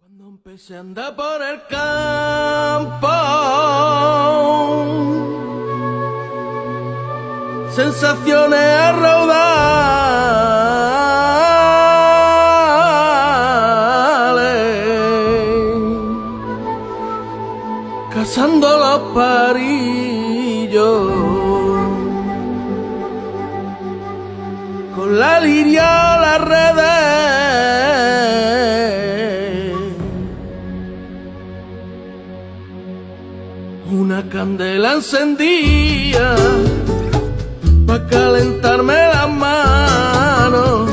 Cuando empecé a andar por el campo, sensaciones a raudales, cazando los parillos, con la liria las redes. Una candela encendía pa' calentarme las manos,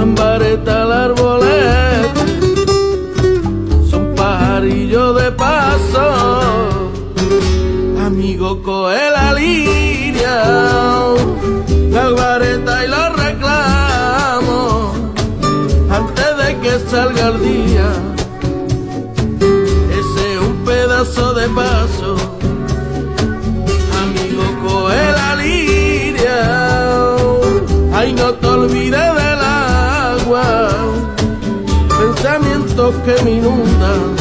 ambareta al arbolete, son pajarillos de paso. Amigo, coge la liria, la vareta y los reclamos antes de que salga el día. Pedazo de paso, amigo, coge la liria, ay, no te olvides del agua, pensamientos que me inundan,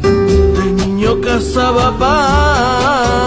de niño cazaba pájaros.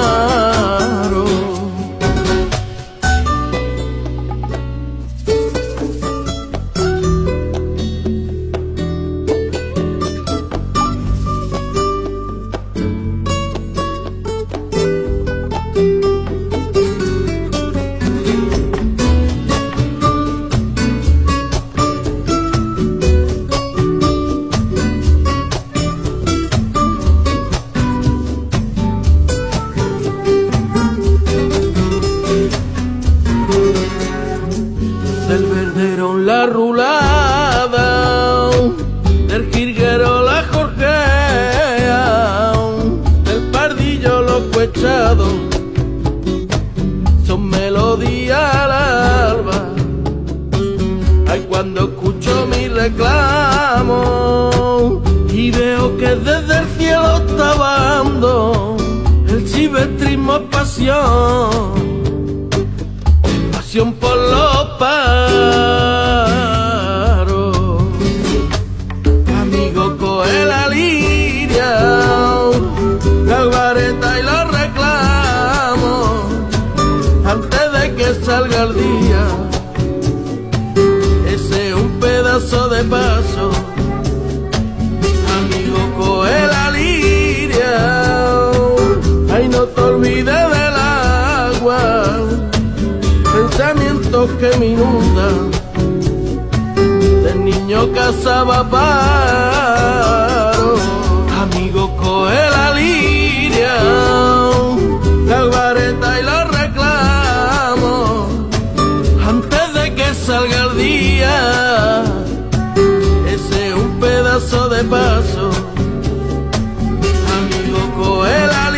Del verdero la rulada, del jilguero la jorgea, del pardillo los cuechados, son melodías al alba. Ay, cuando escucho mi reclamo y veo que desde el cielo está bajando, el silvestrismo es pasión, por los pájaros. Amigo, coge la liria, la vareta y los reclamos antes de que salga el día. Ese es un pedazo de paso. Amigo, coge la liria, ay, no te olvides del agua, pensamientos que me inundan, de niño cazaba pájaros. Amigo, coge la liria, la vareta y los reclamos antes de que salga el día. Ese es un pedazo de paso. Amigo, coge la liria,